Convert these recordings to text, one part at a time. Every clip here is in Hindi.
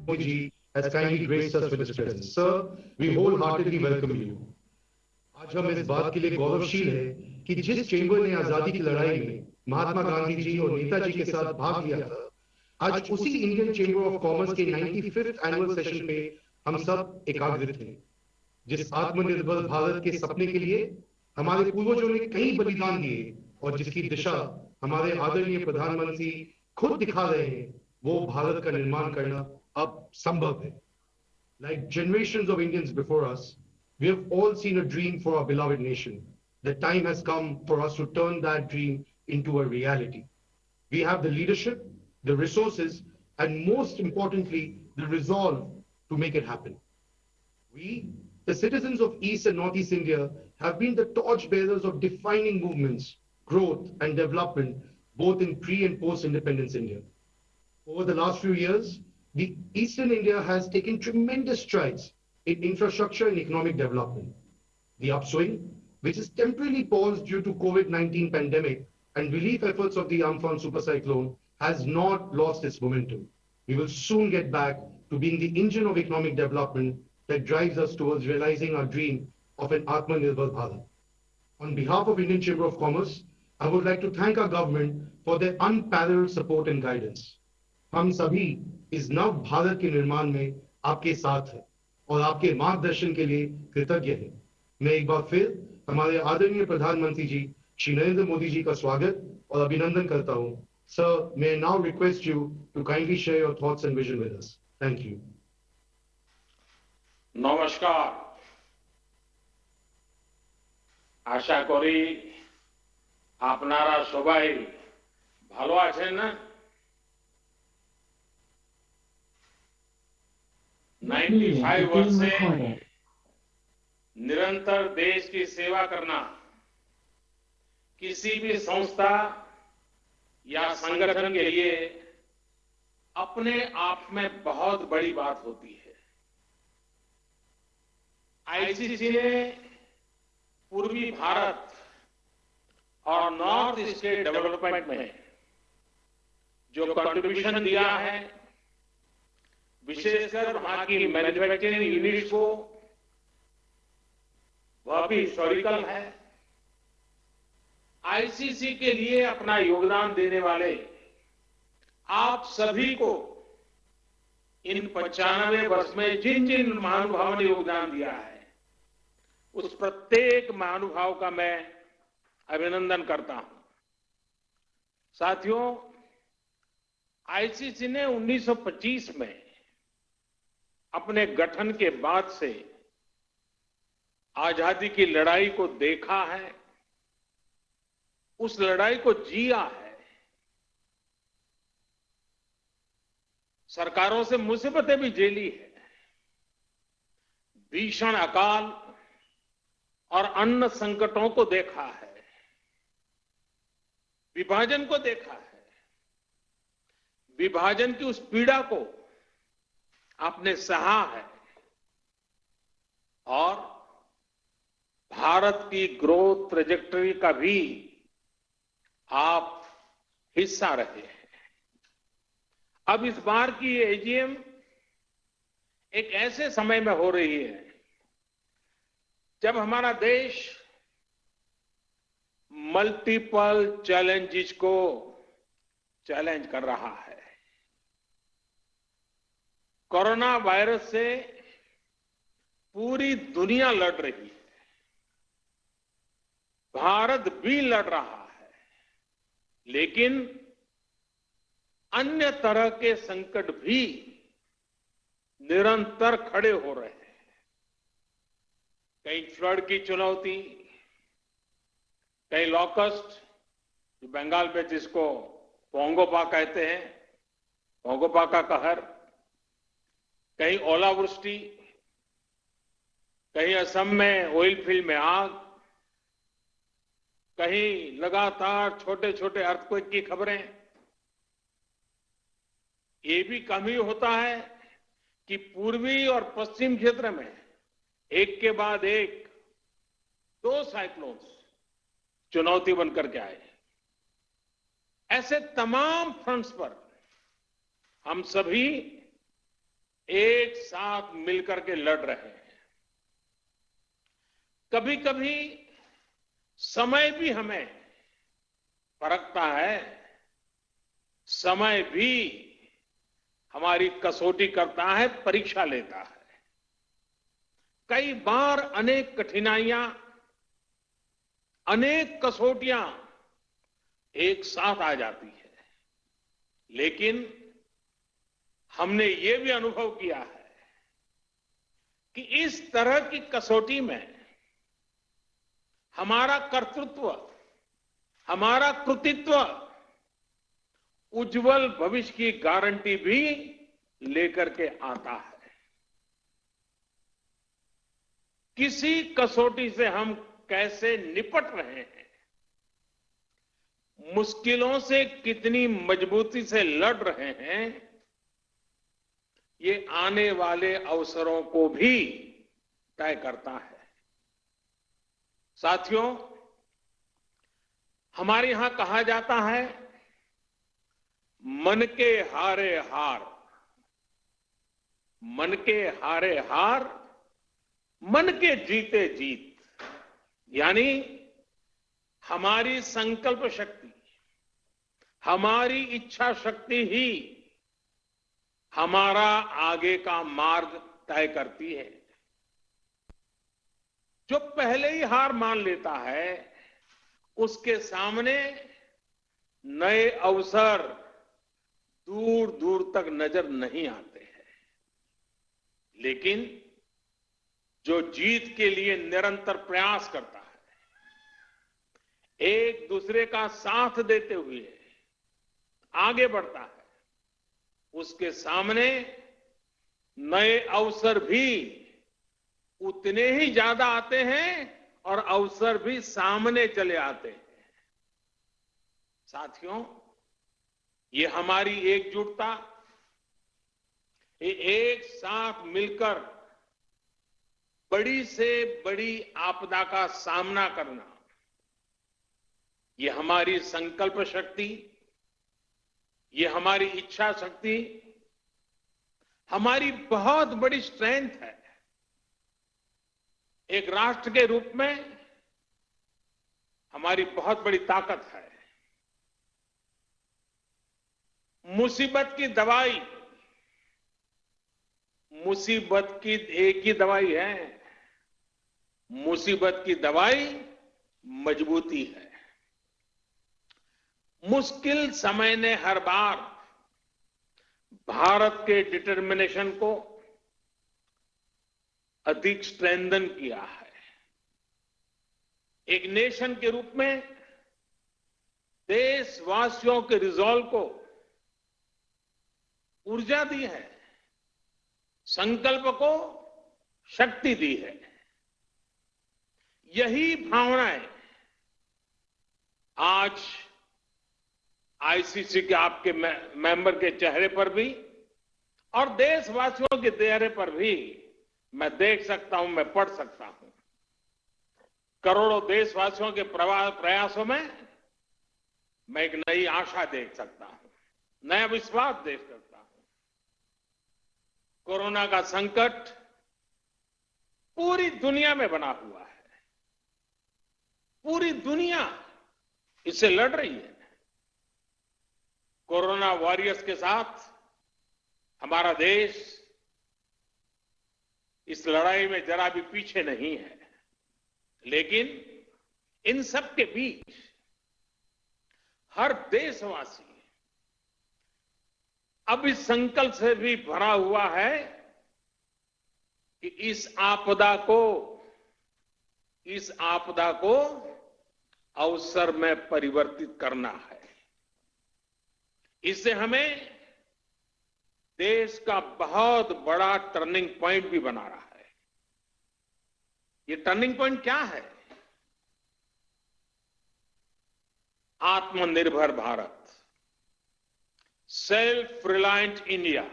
Moji has kindly graced us with his presence. Sir, we wholeheartedly welcome you. आज हम इस बात के लिए गौरवशील हैं कि जिस चेंबर ने आजादी की लड़ाई में महात्मा गांधी जी और नेताजी के साथ भाग लिया था, आज उसी इंडियन चेंबर ऑफ कॉमर्स के 95th एनुअल सेशन पे हम सब एकाग्रित हैं। जिस आत्मनिर्भर भारत के सपने के लिए हमारे पूर्वजों ने कई बलिदान दिए और जिसकी दिशा हमारे आदरणीय प्रधानमंत्री खुद दिखा रहे हैं, वो भारत का निर्माण करना अब संभव है। Like generations of Indians before us, we have all seen a dream for our beloved nation. The time has come for us to turn that dream into a reality. We have the leadership, the resources, and most importantly, the resolve to make it happen. We, the citizens of East and Northeast India, have been the torchbearers of defining movements, growth, and development, both in pre and post-independence India. Over the last few years, the Eastern India has taken tremendous strides in infrastructure and economic development. The upswing, which is temporarily paused due to COVID-19 pandemic and relief efforts of the Amphan supercyclone, has not lost its momentum. We will soon get back to being the engine of economic development that drives us towards realizing our dream of an Atmanirbhar Bharat. On behalf of Indian Chamber of Commerce, I would like to thank our government for their unparalleled support and guidance. हम सभी इस नव भारत के निर्माण में आपके साथ हैं और आपके मार्गदर्शन के लिए कृतज्ञ हैं। मैं एक बार फिर हमारे आदरणीय प्रधानमंत्री जी श्री नरेंद्र मोदी जी का स्वागत और अभिनंदन करता हूं। Sir, may I now request you to kindly share your thoughts and vision with us. Thank you. নমস্কার। আশা করি আপনারা সবাই ভালো আছেন না? 95 वर्ष से निरंतर देश की सेवा करना किसी भी संस्था या संगठन के लिए अपने आप में बहुत बड़ी बात होती है। आईसीसी ने पूर्वी भारत और नॉर्थ ईस्ट के डेवलपमेंट में जो कंट्रीब्यूशन दिया है, विशेषकर वहां की मैन्युफैक्चरिंग यूनिट्स को, वह भी हिस्टोरिकल है। आईसीसी के लिए अपना योगदान देने वाले आप सभी को इन 95 वर्ष में जिन जिन महानुभावों ने योगदान दिया है, उस प्रत्येक महानुभाव का मैं अभिनंदन करता हूं। साथियों, आईसीसी ने 1925 में अपने गठन के बाद से आजादी की लड़ाई को देखा है, उस लड़ाई को जिया है। सरकारों से मुसीबतें भी झेली है, भीषण अकाल और अन्न संकटों को देखा है, विभाजन को देखा है। विभाजन की उस पीड़ा को आपने सहा है और भारत की ग्रोथ ट्रेजेक्टरी का भी आप हिस्सा रहे हैं। अब इस बार की ये एजीएम एक ऐसे समय में हो रही है जब हमारा देश मल्टीपल चैलेंजेस को चैलेंज कर रहा है। कोरोना वायरस से पूरी दुनिया लड़ रही है, भारत भी लड़ रहा है, लेकिन अन्य तरह के संकट भी निरंतर खड़े हो रहे हैं। कहीं फ्लड की चुनौती, कहीं लॉकस्ट, जो बंगाल में जिसको पोंगोपा कहते हैं, पोंगोपा का कहर, कहीं ओलावृष्टि, कहीं असम में ऑयल फील्ड में आग, कहीं लगातार छोटे छोटे अर्थक्वेक की खबरें। ये भी कम ही होता है कि पूर्वी और पश्चिम क्षेत्र में एक के बाद एक 2 साइक्लोन्स चुनौती बनकर के आए। ऐसे तमाम फ्रंट्स पर हम सभी एक साथ मिलकर के लड़ रहे हैं। कभी कभी समय भी हमें परखता है, समय भी हमारी कसौटी करता है, परीक्षा लेता है। कई बार अनेक कठिनाइयां, अनेक कसौटियां एक साथ आ जाती है, लेकिन हमने ये भी अनुभव किया है कि इस तरह की कसौटी में हमारा कर्तृत्व, हमारा कृतित्व उज्जवल भविष्य की गारंटी भी लेकर के आता है। किसी कसौटी से हम कैसे निपट रहे हैं, मुश्किलों से कितनी मजबूती से लड़ रहे हैं, ये आने वाले अवसरों को भी तय करता है। साथियों, हमारे यहां कहा जाता है, मन के हारे हार, मन के हारे हार, मन के जीते जीत। यानी हमारी संकल्प शक्ति, हमारी इच्छा शक्ति ही हमारा आगे का मार्ग तय करती है। जो पहले ही हार मान लेता है, उसके सामने नए अवसर दूर दूर तक नजर नहीं आते हैं। लेकिन जो जीत के लिए निरंतर प्रयास करता है, एक दूसरे का साथ देते हुए आगे बढ़ता है, उसके सामने नए अवसर भी उतने ही ज्यादा आते हैं और अवसर भी सामने चले आते हैं। साथियों, ये हमारी एकजुटता, ये एक साथ मिलकर बड़ी से बड़ी आपदा का सामना करना, ये हमारी संकल्प शक्ति, ये हमारी इच्छा शक्ति, हमारी बहुत बड़ी स्ट्रेंथ है। एक राष्ट्र के रूप में हमारी बहुत बड़ी ताकत है। मुसीबत की दवाई, मुसीबत की एक ही दवाई है, मुसीबत की दवाई मजबूती है। मुश्किल समय ने हर बार भारत के डिटर्मिनेशन को अधिक स्ट्रेंथन किया है। एक नेशन के रूप में देशवासियों के रिजॉल्व को ऊर्जा दी है, संकल्प को शक्ति दी है। यही भावनाएं आज आईसीसी के आपके मेंबर के चेहरे पर भी और देशवासियों के चेहरे पर भी मैं देख सकता हूं, मैं पढ़ सकता हूं। करोड़ों देशवासियों के प्रयासों में मैं एक नई आशा देख सकता हूं, नया विश्वास देख सकता हूं। कोरोना का संकट पूरी दुनिया में बना हुआ है, पूरी दुनिया इससे लड़ रही है। कोरोना वॉरियर्स के साथ हमारा देश इस लड़ाई में जरा भी पीछे नहीं है। लेकिन इन सब के बीच हर देशवासी अब इस संकल्प से भी भरा हुआ है कि इस आपदा को अवसर में परिवर्तित करना है। इससे हमें देश का बहुत बड़ा टर्निंग पॉइंट भी बना रहा है। ये टर्निंग पॉइंट क्या है? आत्मनिर्भर भारत, सेल्फ रिलायंट इंडिया।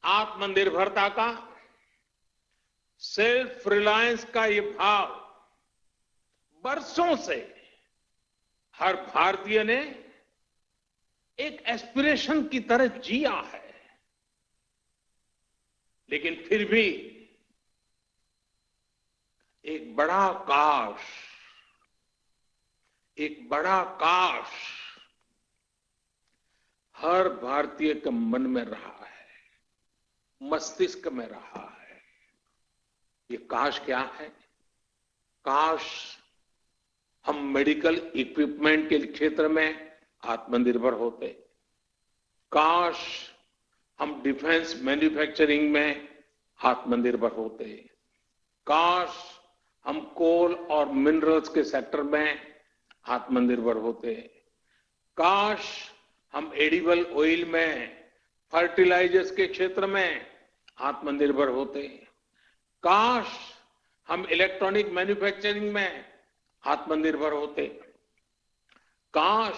आत्मनिर्भरता का, सेल्फ रिलायंस का ये भाव बरसों से हर भारतीय ने एक एस्पिरेशन की तरह जिया है। लेकिन फिर भी एक बड़ा काश, एक बड़ा काश हर भारतीय के मन में रहा है, मस्तिष्क में रहा है। ये काश क्या है? काश हम मेडिकल इक्विपमेंट के क्षेत्र में आत्मनिर्भर होते, काश हम डिफेंस मैन्युफैक्चरिंग में आत्मनिर्भर होते, काश हम कोल और मिनरल्स के सेक्टर में आत्मनिर्भर होते, काश हम एडिबल ऑयल में, फर्टिलाइजर्स के क्षेत्र में आत्मनिर्भर होते, काश हम इलेक्ट्रॉनिक मैन्युफैक्चरिंग में आत्मनिर्भर होते, काश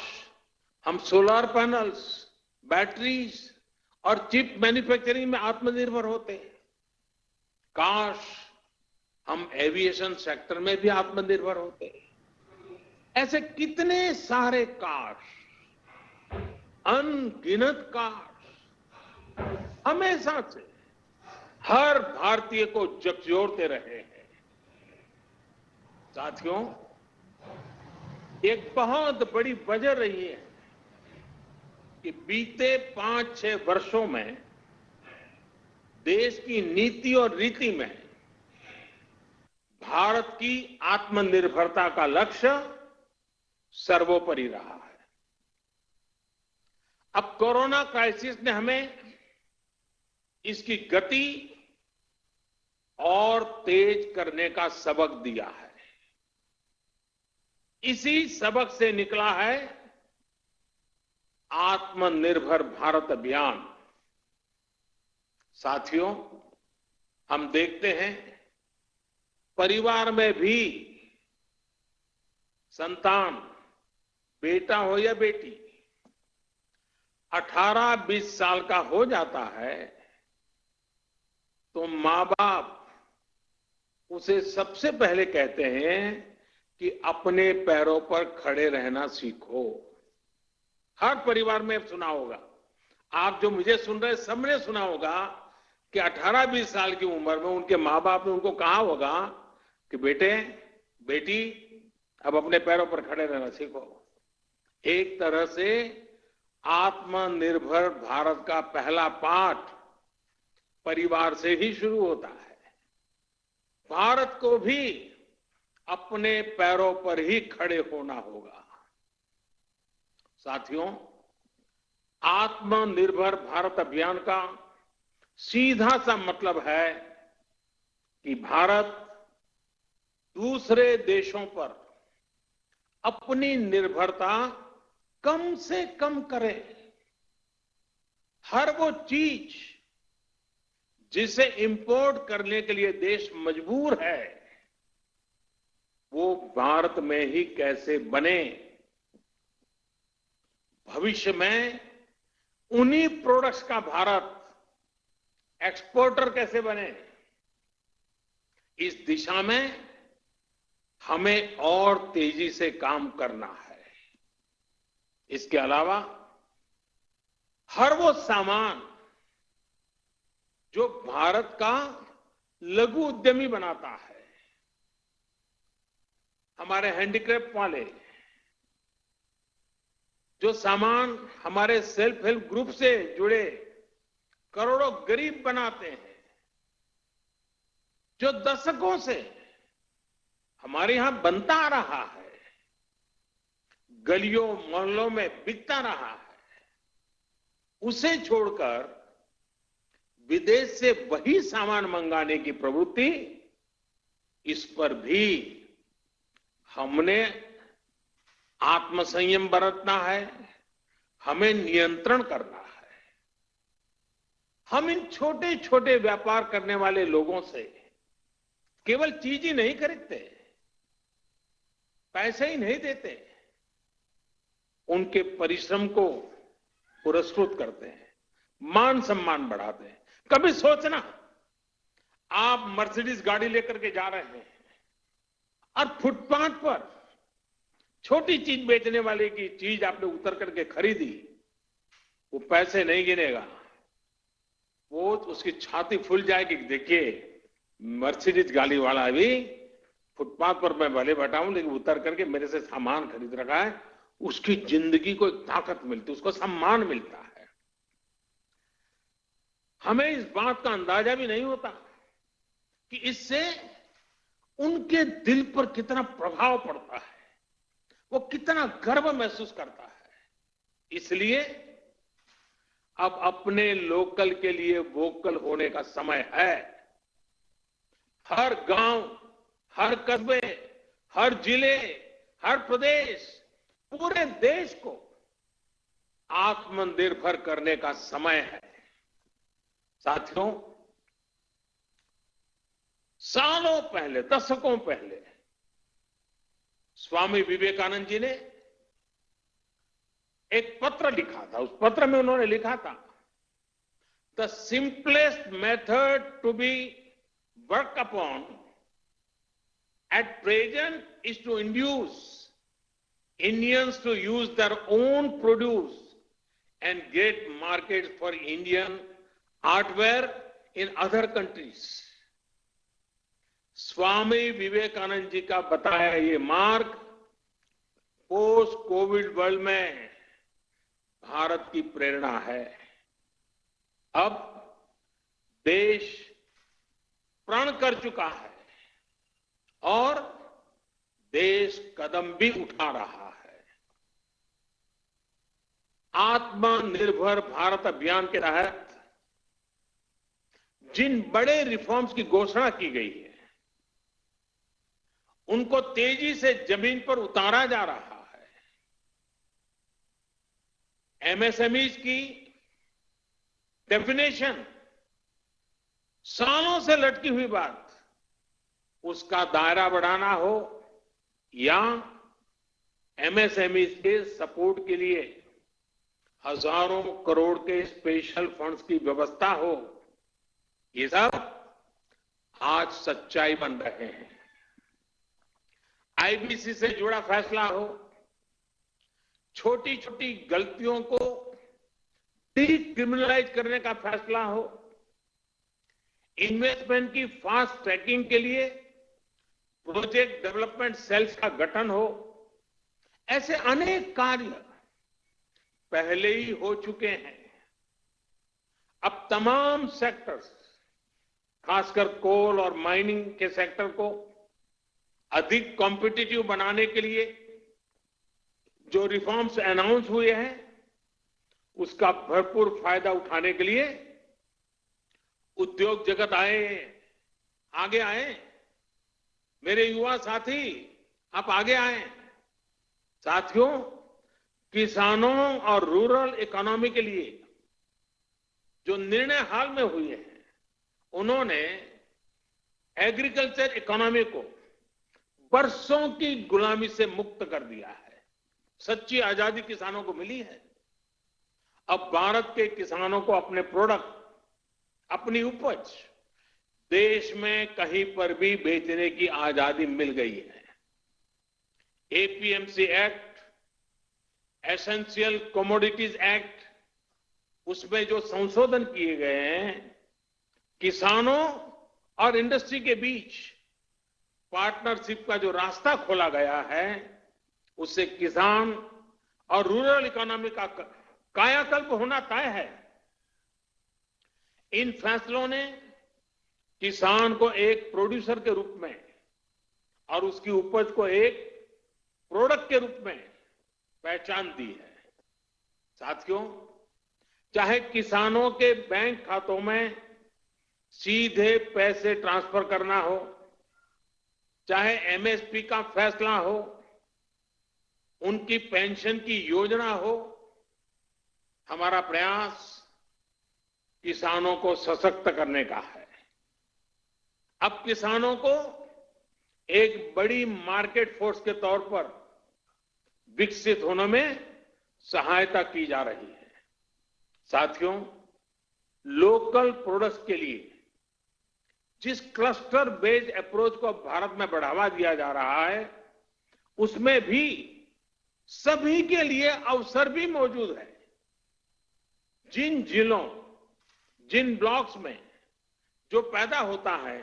हम सोलर पैनल्स, बैटरीज और चिप मैन्युफैक्चरिंग में आत्मनिर्भर होते, काश हम एविएशन सेक्टर में भी आत्मनिर्भर होते। ऐसे कितने सारे काश, अनगिनत काश हमेशा से हर भारतीय को झकझोरते रहे हैं। साथियों, एक बहुत बड़ी वजह रही है कि बीते 5-6 वर्षों में देश की नीति और रीति में भारत की आत्मनिर्भरता का लक्ष्य सर्वोपरि रहा है। अब कोरोना क्राइसिस ने हमें इसकी गति और तेज करने का सबक दिया है। इसी सबक से निकला है आत्मनिर्भर भारत अभियान। साथियों, हम देखते हैं परिवार में भी संतान, बेटा हो या बेटी, 18-20 साल का हो जाता है तो मां बाप उसे सबसे पहले कहते हैं कि अपने पैरों पर खड़े रहना सीखो। हर परिवार में सुना होगा, आप जो मुझे सुन रहे सबने सुना होगा कि 18-20 साल की उम्र में उनके मां बाप ने उनको कहा होगा कि बेटे, बेटी, अब अपने पैरों पर खड़े रहना सीखो। एक तरह से आत्मनिर्भर भारत का पहला पाठ परिवार से ही शुरू होता है। भारत को भी अपने पैरों पर ही खड़े होना होगा। साथियों, आत्मनिर्भर भारत अभियान का सीधा सा मतलब है कि भारत दूसरे देशों पर अपनी निर्भरता कम से कम करे। हर वो चीज जिसे इंपोर्ट करने के लिए देश मजबूर है, वो भारत में ही कैसे बने। भविष्य में उन्हीं प्रोडक्ट्स का भारत एक्सपोर्टर कैसे बने, इस दिशा में हमें और तेजी से काम करना है। इसके अलावा हर वो सामान जो भारत का लघु उद्यमी बनाता है, हमारे हैंडीक्राफ्ट वाले जो सामान हमारे सेल्फ हेल्प ग्रुप से जुड़े करोड़ों गरीब बनाते हैं, जो दशकों से हमारे यहां बनता आ रहा है, गलियों मोहल्लों में बिकता रहा है, उसे छोड़कर विदेश से वही सामान मंगाने की प्रवृत्ति, इस पर भी हमने आत्मसंयम बरतना है, हमें नियंत्रण करना है। हम इन छोटे छोटे व्यापार करने वाले लोगों से केवल चीज ही नहीं खरीदते, पैसे ही नहीं देते, उनके परिश्रम को पुरस्कृत करते हैं, मान सम्मान बढ़ाते हैं। कभी सोचना, आप मर्सिडीज गाड़ी लेकर के जा रहे हैं और फुटपाथ पर छोटी चीज बेचने वाले की चीज आपने उतर करके खरीदी, वो पैसे नहीं गिनेगा, वो उसकी छाती फूल जाएगी। देखिए, मर्सिडीज गाड़ी वाला भी फुटपाथ पर मैं भले बैठा हूं, लेकिन उतर करके मेरे से सामान खरीद रखा है। उसकी जिंदगी को एक ताकत मिलती है, उसको सम्मान मिलता है। हमें इस बात का अंदाजा भी नहीं होता कि इससे उनके दिल पर कितना प्रभाव पड़ता है, वो कितना गर्व महसूस करता है। इसलिए अब अपने लोकल के लिए वोकल होने का समय है। हर गांव, हर कस्बे, हर जिले, हर प्रदेश, पूरे देश को आत्मनिर्भर करने का समय है। साथियों, सालों पहले, दशकों पहले स्वामी विवेकानंद जी ने एक पत्र लिखा था। उस पत्र में उन्होंने लिखा था, the simplest method to be work upon at present is to induce Indians to use their own produce and get markets for Indian artware in other countries. Swami Vivekananda ji का बताया ये मार्ग पोस्ट कोविड वर्ल्ड में भारत की प्रेरणा है। अब देश प्रण कर चुका है और देश कदम भी उठा रहा है। आत्मनिर्भर भारत अभियान के तहत जिन बड़े रिफॉर्म्स की घोषणा की गई है, उनको तेजी से जमीन पर उतारा जा रहा है। एमएसएमईज की डेफिनेशन सालों से लटकी हुई बात, उसका दायरा बढ़ाना हो या एमएसएमई के सपोर्ट के लिए हजारों करोड़ के स्पेशल फंड्स की व्यवस्था हो, ये सब आज सच्चाई बन रहे हैं। आईबीसी से जुड़ा फैसला हो, छोटी छोटी गलतियों को डिक्रिमिनलाइज करने का फैसला हो, इन्वेस्टमेंट की फास्ट ट्रैकिंग के लिए प्रोजेक्ट डेवलपमेंट सेल्स का गठन हो, ऐसे अनेक कार्य पहले ही हो चुके हैं। अब तमाम सेक्टर्स, खासकर कोल और माइनिंग के सेक्टर को अधिक कॉम्पिटिटिव बनाने के लिए जो रिफॉर्म्स अनाउंस हुए हैं, उसका भरपूर फायदा उठाने के लिए उद्योग जगत आगे आए। मेरे युवा साथी, आप आगे आए। साथियों, किसानों और रूरल इकोनॉमी के लिए जो निर्णय हाल में हुए हैं, उन्होंने एग्रीकल्चर इकोनॉमी को बरसों की गुलामी से मुक्त कर दिया है। सच्ची आजादी किसानों को मिली है। अब भारत के किसानों को अपने प्रोडक्ट, अपनी उपज देश में कहीं पर भी बेचने की आजादी मिल गई है। APMC act, essential commodities act, उसमें जो संशोधन किए गए हैं, किसानों और इंडस्ट्री के बीच पार्टनरशिप का जो रास्ता खोला गया है, उससे किसान और रूरल इकोनॉमी का कायाकल्प होना तय है। इन फैसलों ने किसान को एक प्रोड्यूसर के रूप में और उसकी उपज को एक प्रोडक्ट के रूप में पहचान दी है। साथियों, चाहे किसानों के बैंक खातों में सीधे पैसे ट्रांसफर करना हो, चाहे एमएसपी का फैसला हो, उनकी पेंशन की योजना हो, हमारा प्रयास किसानों को सशक्त करने का है। अब किसानों को एक बड़ी मार्केट फोर्स के तौर पर विकसित होने में सहायता की जा रही है। साथियों, लोकल प्रोडक्ट्स के लिए जिस क्लस्टर बेस्ड अप्रोच को भारत में बढ़ावा दिया जा रहा है, उसमें भी सभी के लिए अवसर भी मौजूद है। जिन जिलों, जिन ब्लॉक्स में जो पैदा होता है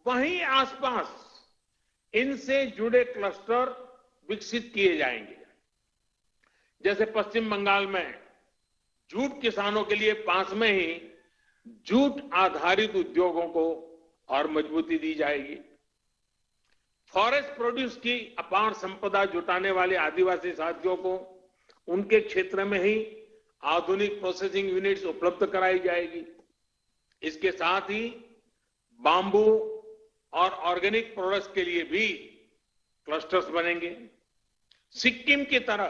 वहीं आसपास इनसे जुड़े क्लस्टर विकसित किए जाएंगे। जैसे पश्चिम बंगाल में जूट किसानों के लिए पास में ही जूट आधारित उद्योगों को और मजबूती दी जाएगी। फॉरेस्ट प्रोड्यूस की अपार संपदा जुटाने वाले आदिवासी साथियों को उनके क्षेत्र में ही आधुनिक प्रोसेसिंग यूनिट्स उपलब्ध कराई जाएगी। इसके साथ ही बांबू और ऑर्गेनिक प्रोडक्ट्स के लिए भी क्लस्टर्स बनेंगे। सिक्किम की तरह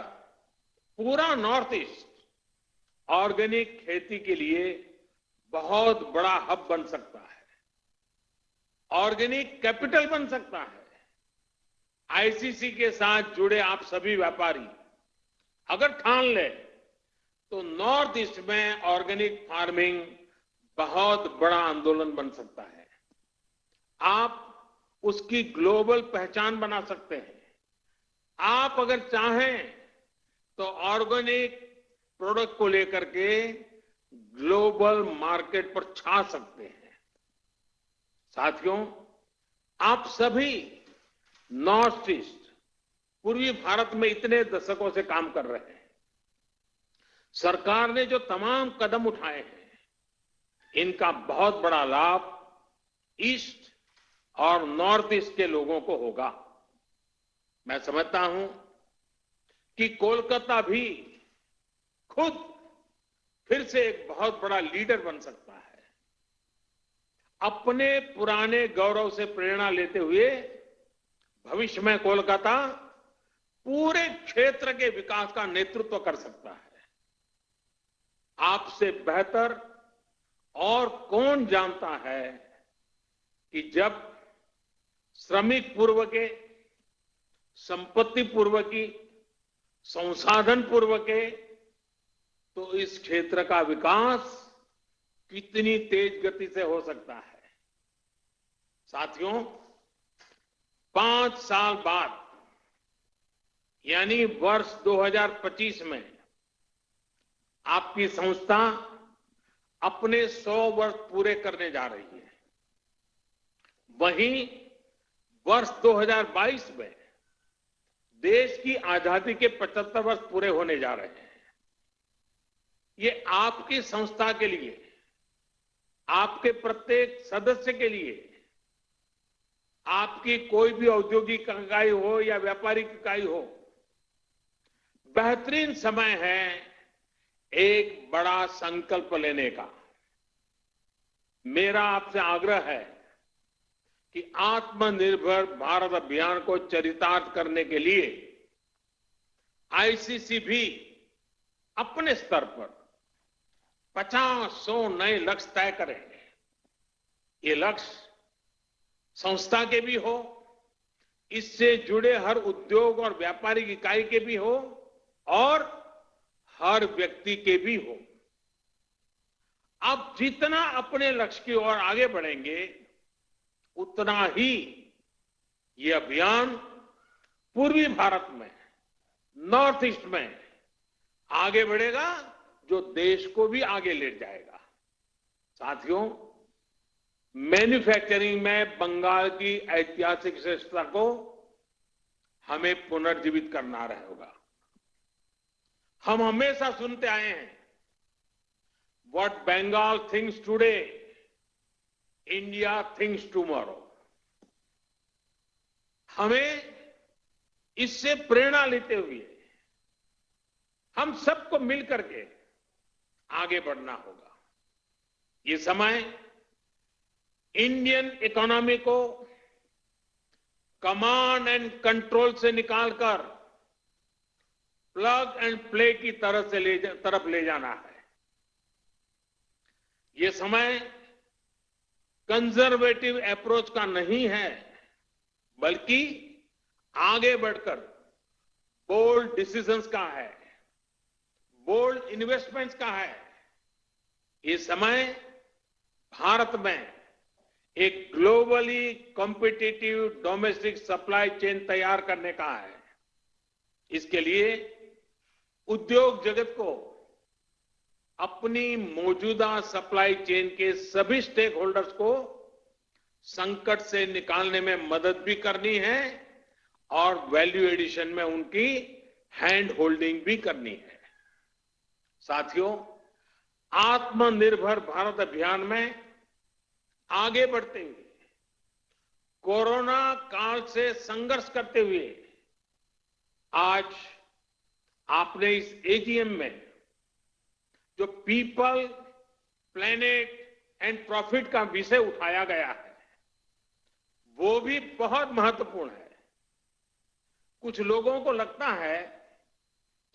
पूरा नॉर्थ ईस्ट ऑर्गेनिक खेती के लिए बहुत बड़ा हब बन सकता है, ऑर्गेनिक कैपिटल बन सकता है। आईसीसी के साथ जुड़े आप सभी व्यापारी अगर ठान ले तो नॉर्थ ईस्ट में ऑर्गेनिक फार्मिंग बहुत बड़ा आंदोलन बन सकता है। आप उसकी ग्लोबल पहचान बना सकते हैं। आप अगर चाहें तो ऑर्गेनिक प्रोडक्ट को लेकर के ग्लोबल मार्केट पर छा सकते हैं। साथियों, आप सभी नॉर्थ ईस्ट पूर्वी भारत में इतने दशकों से काम कर रहे हैं। सरकार ने जो तमाम कदम उठाए हैं इनका बहुत बड़ा लाभ ईस्ट और नॉर्थ ईस्ट के लोगों को होगा। मैं समझता हूं कि कोलकाता भी खुद फिर से एक बहुत बड़ा लीडर बन सकता है। अपने पुराने गौरव से प्रेरणा लेते हुए भविष्य में कोलकाता पूरे क्षेत्र के विकास का नेतृत्व कर सकता है। आपसे बेहतर और कौन जानता है कि जब श्रमिक पूर्व के, संपत्ति पूर्व की, संसाधन पूर्व के, तो इस क्षेत्र का विकास कितनी तेज गति से हो सकता है। साथियों, 5 साल बाद यानी वर्ष 2025 में आपकी संस्था अपने 100 वर्ष पूरे करने जा रही है। वहीं वर्ष 2022 में देश की आजादी के 75 वर्ष पूरे होने जा रहे हैं। ये आपकी संस्था के लिए, आपके प्रत्येक सदस्य के लिए, आपकी कोई भी औद्योगिक इकाई हो या व्यापारिक इकाई हो, बेहतरीन समय है एक बड़ा संकल्प लेने का। मेरा आपसे आग्रह है कि आत्मनिर्भर भारत अभियान को चरितार्थ करने के लिए आईसीसी भी अपने स्तर पर 50-100 नए लक्ष्य तय करेंगे। ये लक्ष्य संस्था के भी हो, इससे जुड़े हर उद्योग और व्यापारिक इकाई के भी हो और हर व्यक्ति के भी हो। आप जितना अपने लक्ष्य की ओर आगे बढ़ेंगे उतना ही ये अभियान पूर्वी भारत में, नॉर्थ ईस्ट में आगे बढ़ेगा, जो देश को भी आगे ले जाएगा। साथियों, मैन्युफैक्चरिंग में बंगाल की ऐतिहासिक श्रेष्ठता को हमें पुनर्जीवित करना रहेगा। हम हमेशा सुनते आए हैं, what Bengal thinks today, India thinks tomorrow. हमें इससे प्रेरणा लेते हुए हम सबको मिलकर के आगे बढ़ना होगा। ये समय इंडियन इकोनॉमी को कमांड एंड कंट्रोल से निकालकर प्लग एंड प्ले की तरफ ले जाना है। ये समय कंजर्वेटिव अप्रोच का नहीं है, बल्कि आगे बढ़कर बोल्ड डिसीजंस का है, बोल्ड इन्वेस्टमेंट्स का है। ये समय भारत में एक globally competitive domestic supply chain तैयार करने का है। इसके लिए उद्योग जगत को अपनी मौजूदा सप्लाई चेन के सभी स्टेक होल्डर्स को संकट से निकालने में मदद भी करनी है और वैल्यू एडिशन में उनकी हैंड होल्डिंग भी करनी है। साथियों, आत्मनिर्भर भारत अभियान में आगे बढ़ते हुए कोरोना काल से संघर्ष करते हुए आज आपने इस एजीएम में जो पीपल, प्लेनेट एंड प्रॉफिट का विषय उठाया गया है वो भी बहुत महत्वपूर्ण है। कुछ लोगों को लगता है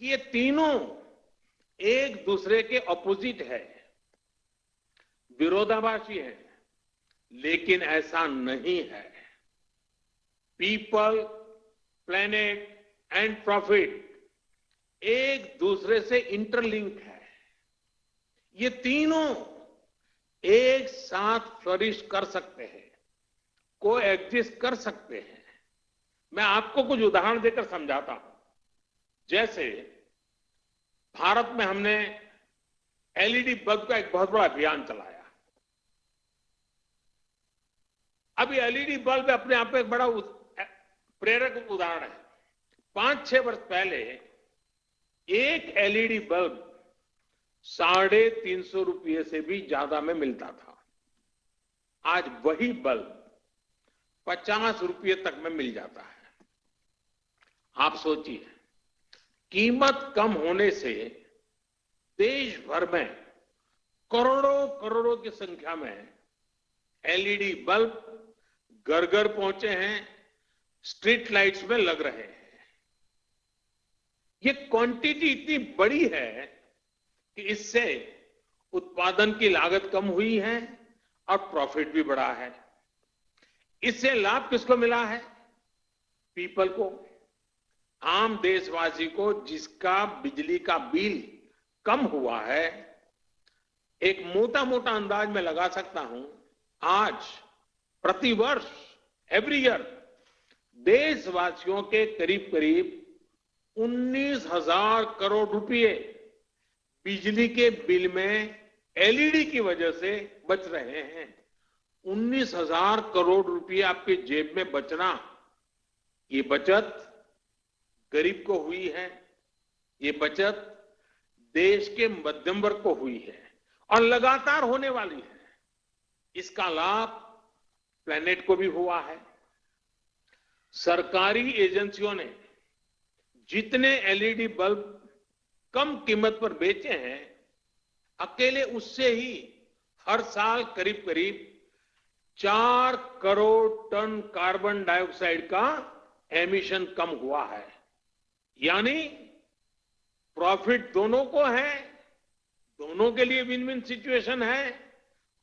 कि ये तीनों एक दूसरे के ऑपोजिट है, विरोधाभासी है, लेकिन ऐसा नहीं है। पीपल, प्लेनेट एंड प्रॉफिट एक दूसरे से इंटरलिंक है। ये तीनों एक साथ फ्लरिश कर सकते हैं, को एग्जिस्ट कर सकते हैं। मैं आपको कुछ उदाहरण देकर समझाता हूं। जैसे भारत में हमने एलईडी बल्ब का एक बहुत बड़ा अभियान चलाया। अब ये एलईडी बल्ब अपने आप में एक बड़ा प्रेरक उदाहरण है। 5-6 वर्ष पहले एक एलईडी बल्ब 350 रुपये से भी ज्यादा में मिलता था। आज वही बल्ब 50 रुपये तक में मिल जाता है। आप सोचिए, कीमत कम होने से देश भर में करोड़ों करोड़ों की संख्या में एलईडी बल्ब घर घर पहुंचे हैं, स्ट्रीट लाइट्स में लग रहे हैं। ये क्वांटिटी इतनी बड़ी है कि इससे उत्पादन की लागत कम हुई है और प्रॉफिट भी बढ़ा है। इससे लाभ किसको मिला है? पीपल को, आम देशवासी को, जिसका बिजली का बिल कम हुआ है। एक मोटा मोटा अंदाज में लगा सकता हूं, आज प्रतिवर्ष एवरी ईयर देशवासियों के करीब करीब 19,000 करोड़ रुपए बिजली के बिल में एलईडी की वजह से बच रहे हैं। 19,000 करोड़ रुपए आपके जेब में बचना, ये बचत गरीब को हुई है, ये बचत देश के मध्यम वर्ग को हुई है और लगातार होने वाली है। इसका लाभ प्लेनेट को भी हुआ है। सरकारी एजेंसियों ने जितने एलईडी बल्ब कम कीमत पर बेचे हैं, अकेले उससे ही हर साल करीब करीब 4 करोड़ टन कार्बन डाइऑक्साइड का एमिशन कम हुआ है। यानी प्रॉफिट दोनों को है, दोनों के लिए विन विन सिचुएशन है।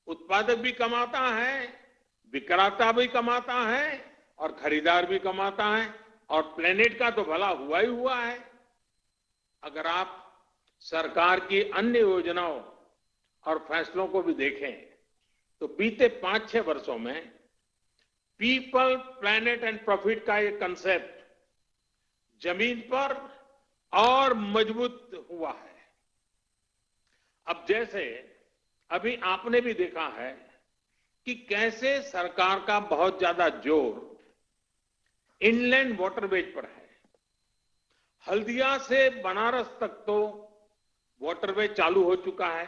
उत्पादक भी कमाता है, विक्रेता भी कमाता है और खरीदार भी कमाता है, और प्लेनेट का तो भला हुआ ही हुआ है। अगर आप सरकार की अन्य योजनाओं और फैसलों को भी देखें तो बीते 5-6 वर्षों में पीपल, प्लेनेट एंड प्रॉफिट का ये कंसेप्ट जमीन पर और मजबूत हुआ है। अब जैसे अभी आपने भी देखा है कि कैसे सरकार का बहुत ज्यादा जोर इनलैंड वाटरवेज पर है। हल्दिया से बनारस तक तो वाटरवेज चालू हो चुका है।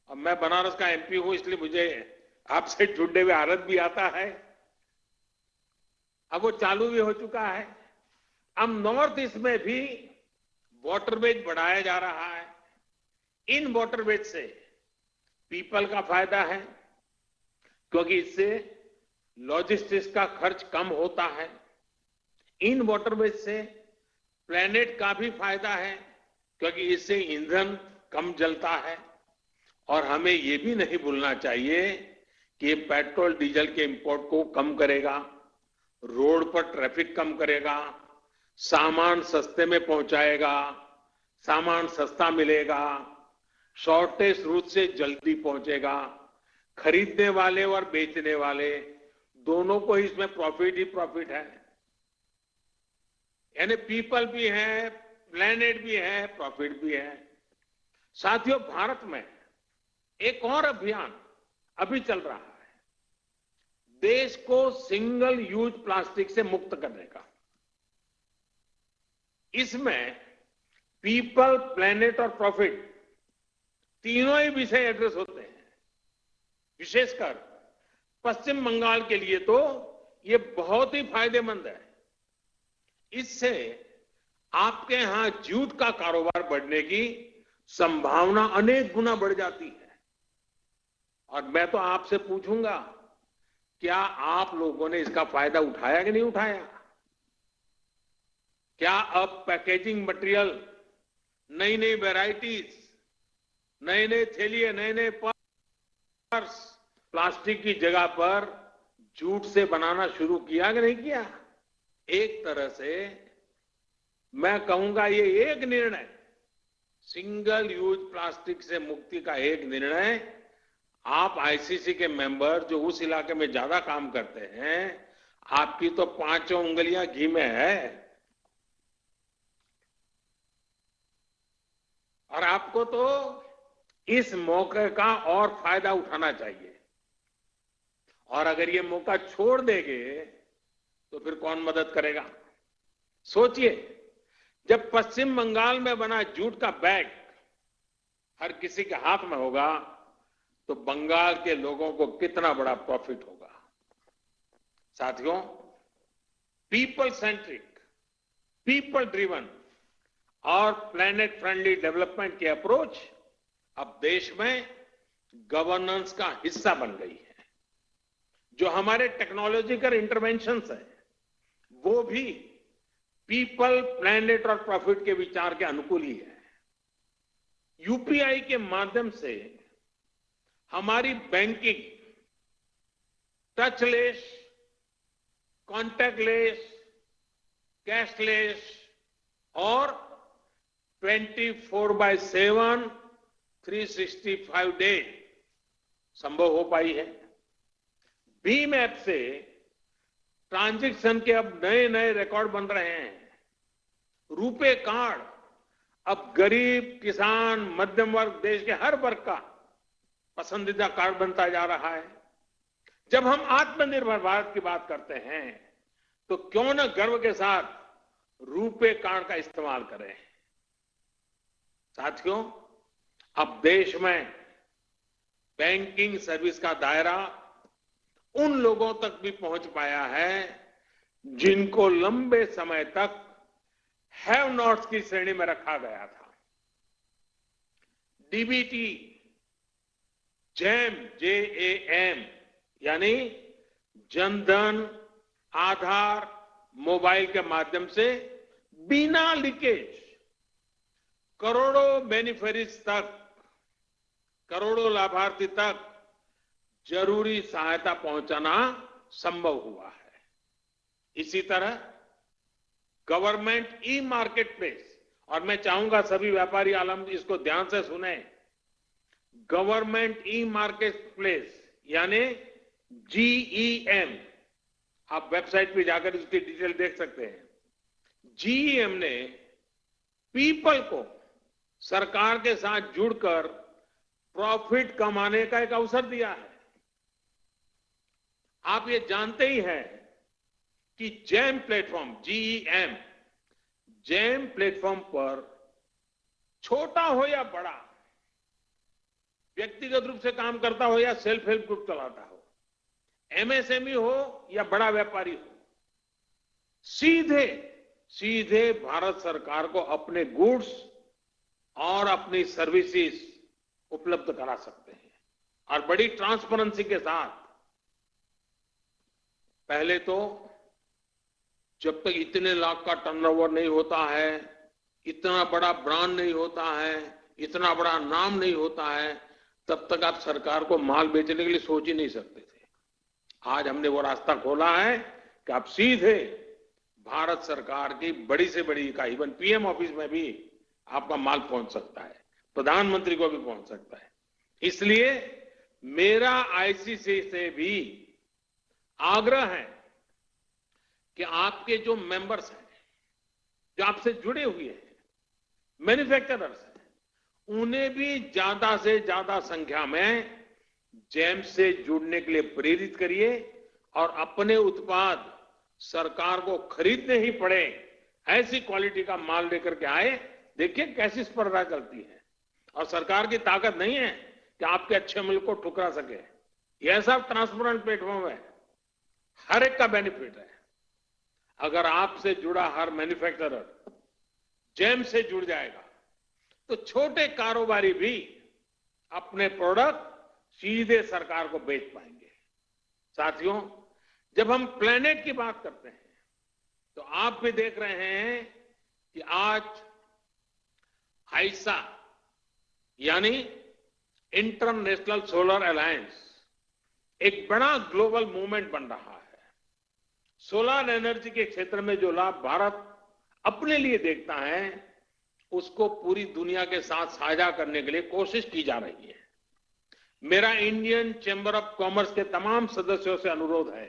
अब मैं बनारस का एमपी हूं, इसलिए मुझे आपसे जुड़ने हुए आनंद भी आता है। अब वो चालू भी हो चुका है। अब नॉर्थ ईस्ट में भी वाटरवेज बढ़ाया जा रहा है। इन वाटरवेज से पीपल का फायदा है, क्योंकि इससे लॉजिस्टिक्स का खर्च कम होता है। इन वाटरवेज से प्लेनेट का भी फायदा है, क्योंकि इससे ईंधन कम जलता है। और हमें ये भी नहीं भूलना चाहिए कि ये पेट्रोल डीजल के इंपोर्ट को कम करेगा, रोड पर ट्रैफिक कम करेगा, सामान सस्ते में पहुंचाएगा, सामान सस्ता मिलेगा, शॉर्टेज रूट से जल्दी पहुंचेगा। खरीदने वाले और बेचने वाले दोनों को इसमें प्रॉफिट ही प्रॉफिट है। यानी पीपल भी है, प्लेनेट भी है, प्रॉफिट भी है। साथियों, भारत में एक और अभियान अभी चल रहा है, देश को सिंगल यूज प्लास्टिक से मुक्त करने का। इसमें पीपल, प्लेनेट और प्रॉफिट तीनों ही विषय एड्रेस होते हैं। विशेषकर पश्चिम बंगाल के लिए तो ये बहुत ही फायदेमंद है। इससे आपके यहां जूट का कारोबार बढ़ने की संभावना अनेक गुना बढ़ जाती है। और मैं तो आपसे पूछूंगा, क्या आप लोगों ने इसका फायदा उठाया कि नहीं उठाया? क्या अब पैकेजिंग मटेरियल, नई नई वैरायटीज, नए नए थैलिए, नए नए पर्स प्लास्टिक की जगह पर जूट से बनाना शुरू किया कि नहीं किया? एक तरह से मैं कहूंगा ये एक निर्णय, सिंगल यूज प्लास्टिक से मुक्ति का एक निर्णय, आप आईसीसी के मेंबर जो उस इलाके में ज्यादा काम करते हैं, आपकी तो पांचों उंगलियां घी में है और आपको तो इस मौके का और फायदा उठाना चाहिए। और अगर ये मौका छोड़ देंगे तो फिर कौन मदद करेगा? सोचिए, जब पश्चिम बंगाल में बना जूट का बैग हर किसी के हाथ में होगा तो बंगाल के लोगों को कितना बड़ा प्रॉफिट होगा। साथियों, पीपल सेंट्रिक, पीपल ड्रिवन और प्लैनेट फ्रेंडली डेवलपमेंट की अप्रोच अब देश में गवर्नेंस का हिस्सा बन गई है। जो हमारे टेक्नोलॉजिकल इंटरवेंशंस है वो भी पीपल, प्लैनेट और प्रॉफिट के विचार के अनुकूल ही है। यूपीआई के माध्यम से हमारी बैंकिंग टचलेस, कॉन्टैक्टलेस, कैशलेस और 24/7 365 डे संभव हो पाई है। भीम ऐप से ट्रांजैक्शन के अब नए नए रिकॉर्ड बन रहे हैं। रुपे कार्ड अब गरीब, किसान, मध्यम वर्ग, देश के हर वर्ग का पसंदीदा कार्ड बनता जा रहा है। जब हम आत्मनिर्भर भारत की बात करते हैं तो क्यों न गर्व के साथ रुपे कार्ड का इस्तेमाल करें। साथियों, अब देश में बैंकिंग सर्विस का दायरा उन लोगों तक भी पहुंच पाया है जिनको लंबे समय तक हैव नॉट्स की श्रेणी में रखा गया था। डीबीटी, जैम, JAM यानी जनधन, आधार, मोबाइल के माध्यम से बिना लीकेज करोड़ों बेनिफिशियरीज तक, करोड़ों लाभार्थी तक जरूरी सहायता पहुंचाना संभव हुआ है। इसी तरह गवर्नमेंट ई मार्केट प्लेस, और मैं चाहूंगा सभी व्यापारी आलम इसको ध्यान से सुने, गवर्नमेंट ई मार्केट प्लेस यानी GEM, आप वेबसाइट पे जाकर इसकी डिटेल देख सकते हैं। GEM ने पीपल को सरकार के साथ जुड़कर प्रॉफिट कमाने का एक अवसर दिया है। आप ये जानते ही हैं कि jam platform, GEM, jam platform पर छोटा हो या बड़ा, व्यक्तिगत रूप से काम करता हो या सेल्फ हेल्प ग्रुप चलाता हो, MSME हो या बड़ा व्यापारी हो, सीधे सीधे भारत सरकार को अपने गुड्स और अपनी सर्विसेज उपलब्ध करा सकते हैं और बड़ी ट्रांसपेरेंसी के साथ। पहले तो जब तक इतने लाख का टर्नओवर नहीं होता है, इतना बड़ा ब्रांड नहीं होता है, इतना बड़ा नाम नहीं होता है, तब तक आप सरकार को माल बेचने के लिए सोच ही नहीं सकते थे। आज हमने वो रास्ता खोला है कि आप सीधे भारत सरकार की बड़ी से बड़ी इकाई, इवन PM ऑफिस में भी आपका माल पहुंच सकता है, प्रधानमंत्री को भी पहुंच सकता है। इसलिए मेरा आईसीसी से भी आग्रह है कि आपके जो मेंबर्स हैं, जो आपसे जुड़े हुए हैं, मैन्युफैक्चरर्स हैं, उन्हें भी ज्यादा से ज्यादा संख्या में जेम्स से जुड़ने के लिए प्रेरित करिए और अपने उत्पाद सरकार को खरीदने ही पड़े ऐसी क्वालिटी का माल लेकर के आए। देखिए कैसी स्पर्धा चलती है और सरकार की ताकत नहीं है कि आपके अच्छे माल को ठुकरा सके। ये ऐसा ट्रांसपेरेंट प्लेटफॉर्म है, हर एक का बेनिफिट है। अगर आपसे जुड़ा हर मैन्युफैक्चरर जेम से जुड़ जाएगा तो छोटे कारोबारी भी अपने प्रोडक्ट सीधे सरकार को बेच पाएंगे। साथियों, जब हम प्लेनेट की बात करते हैं तो आप भी देख रहे हैं कि आज आईसा यानी इंटरनेशनल सोलर अलायंस एक बड़ा ग्लोबल मूवमेंट बन रहा है। सोलर एनर्जी के क्षेत्र में जो लाभ भारत अपने लिए देखता है उसको पूरी दुनिया के साथ साझा करने के लिए कोशिश की जा रही है। मेरा इंडियन चैम्बर ऑफ कॉमर्स के तमाम सदस्यों से अनुरोध है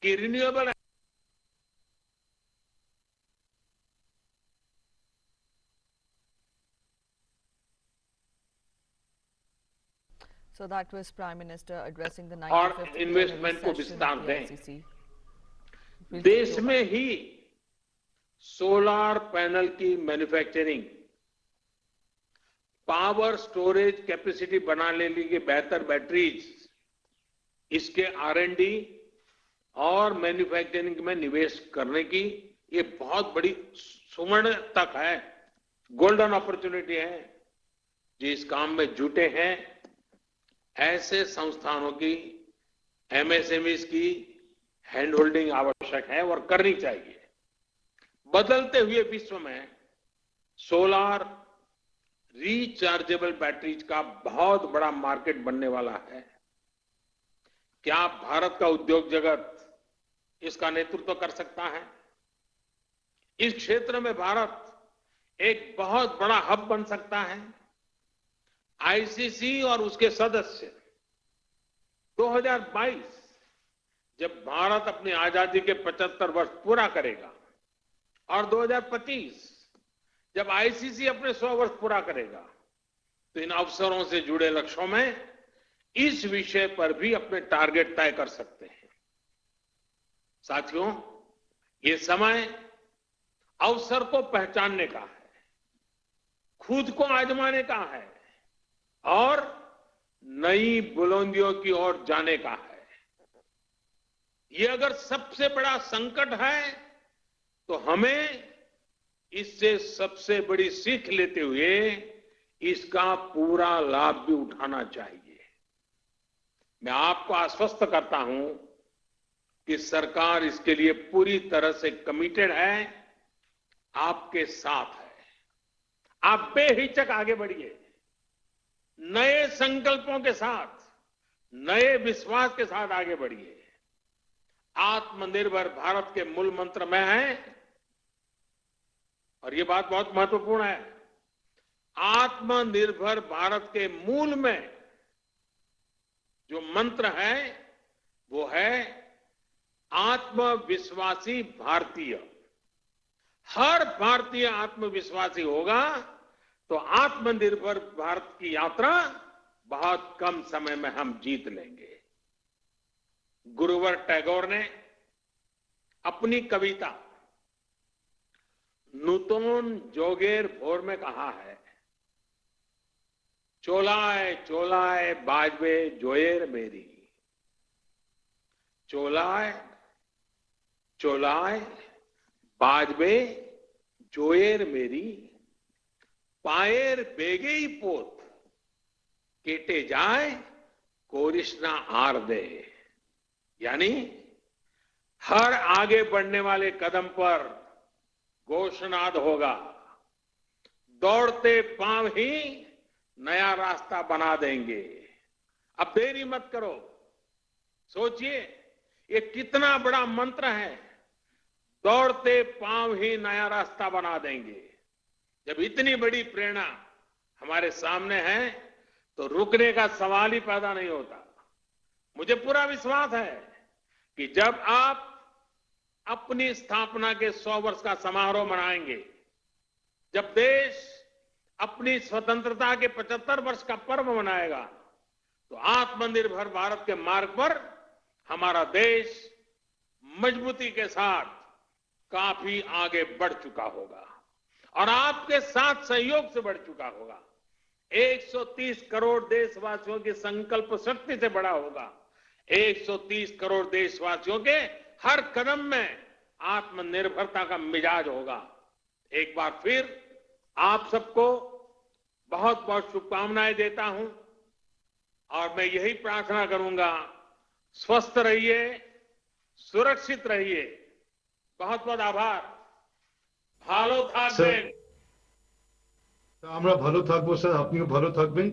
कि renewable So that was Prime Minister addressing the और 95th इन्वेस्टमेंट को session विस्तार of the दें। ICC. देश में ही सोलर पैनल की मैन्युफैक्चरिंग, पावर स्टोरेज कैपेसिटी बनाने के लिए बेहतर बैटरीज, इसके R&D और मैन्युफैक्चरिंग में निवेश करने की ये बहुत बड़ी सुवर्ण तक है, गोल्डन अपॉर्चुनिटी है। जिस काम में जुटे हैं ऐसे संस्थानों की, MSMEs की हैंड होल्डिंग आवश्यक है और करनी चाहिए। बदलते हुए विश्व में सोलर रिचार्जेबल बैटरीज का बहुत बड़ा मार्केट बनने वाला है। क्या भारत का उद्योग जगत इसका नेतृत्व कर सकता है? इस क्षेत्र में भारत एक बहुत बड़ा हब बन सकता है। आईसीसी और उसके सदस्य 2022 जब भारत अपनी आजादी के 75 वर्ष पूरा करेगा और 2025 जब आईसीसी अपने 100 वर्ष पूरा करेगा तो इन अवसरों से जुड़े लक्ष्यों में इस विषय पर भी अपने टारगेट तय कर सकते हैं। साथियों, ये समय अवसर को पहचानने का है, खुद को आजमाने का है और नई बुलंदियों की ओर जाने का है। ये अगर सबसे बड़ा संकट है तो हमें इससे सबसे बड़ी सीख लेते हुए इसका पूरा लाभ भी उठाना चाहिए। मैं आपको आश्वस्त करता हूं कि सरकार इसके लिए पूरी तरह से कमिटेड है, आपके साथ है। आप बेहिचक आगे बढ़िए, नए संकल्पों के साथ, नए विश्वास के साथ आगे बढ़िए। आत्मनिर्भर भारत के मूल मंत्र में है, और ये बात बहुत महत्वपूर्ण है, आत्मनिर्भर भारत के मूल में जो मंत्र है वो है आत्मविश्वासी भारतीय। हर भारतीय आत्मविश्वासी होगा तो आत्मनिर्भर भारत की यात्रा बहुत कम समय में हम जीत लेंगे। गुरुवर टैगोर ने अपनी कविता नूतन जोगेर भोर में कहा है, चोलाए चोलाए बाजबे जोएर मेरी, चोलाए चोलाए बाजबे जोएर मेरी, पाएर बेगे ही पोत केटे जाए कोरिश्ना आर दे। यानी हर आगे बढ़ने वाले कदम पर घोषणाद होगा, दौड़ते पांव ही नया रास्ता बना देंगे। अब देरी मत करो, सोचिए ये कितना बड़ा मंत्र है, दौड़ते पांव ही नया रास्ता बना देंगे। जब इतनी बड़ी प्रेरणा हमारे सामने है तो रुकने का सवाल ही पैदा नहीं होता। मुझे पूरा विश्वास है कि जब आप अपनी स्थापना के 100 वर्ष का समारोह मनाएंगे, जब देश अपनी स्वतंत्रता के 75 वर्ष का पर्व मनाएगा तो आत्मनिर्भर भारत के मार्ग पर हमारा देश मजबूती के साथ काफी आगे बढ़ चुका होगा और आपके साथ सहयोग से बढ़ चुका होगा। 130 करोड़ देशवासियों की संकल्प शक्ति से बड़ा होगा। 130 करोड़ देशवासियों के हर कदम में आत्मनिर्भरता का मिजाज होगा। एक बार फिर आप सबको बहुत बहुत शुभकामनाएं देता हूं और मैं यही प्रार्थना करूंगा, स्वस्थ रहिए, सुरक्षित रहिए। बहुत बहुत आभार। ভালো থাকবেন। আমরা ভালো থাকবো স্যার, আপনিও ভালো থাকবেন।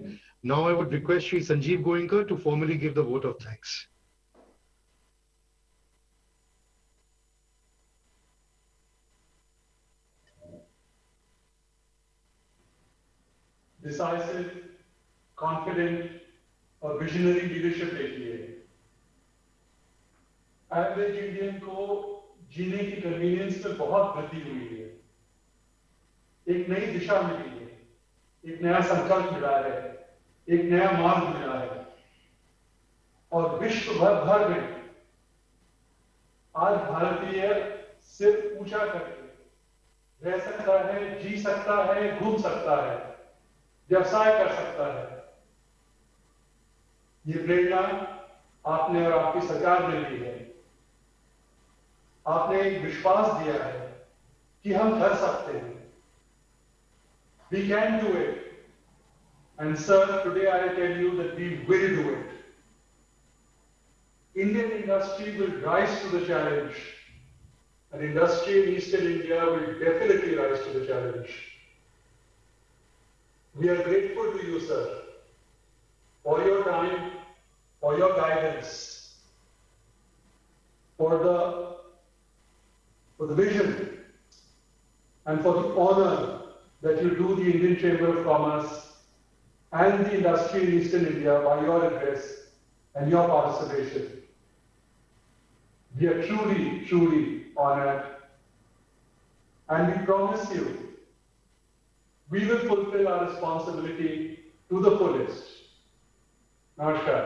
Now I would request Shri Sanjeev Goenka to formally give the vote of thanks. Decisive, confident और visionary leadership देखी है। Average Indian को जीने की कन्वीनियंस में बहुत वृद्धि हुई है। एक नई दिशा मिली है, एक नया संकल्प मिला है, एक नया मार्ग मिला है और विश्व भर में आज भारतीय सिर ऊंचा करके रह सकता है, जी सकता है, घूम सकता है, व्यवसाय कर सकता है। ये प्रेरणा आपने और आपकी सरकार ने दी है। आपने एक विश्वास दिया है कि हम कर सकते हैं। We can do it. And sir, today I tell you that we will do it. Indian industry will rise to the challenge. And industry in Eastern India will definitely rise to the challenge. We are grateful to you, sir, for your time, for your guidance, for the vision, and for the honor that you do the Indian Chamber of Commerce and the industry in Eastern India by your address and your participation. We are truly, truly honored, and we promise you we will fulfill our responsibility to the fullest. Namaskar.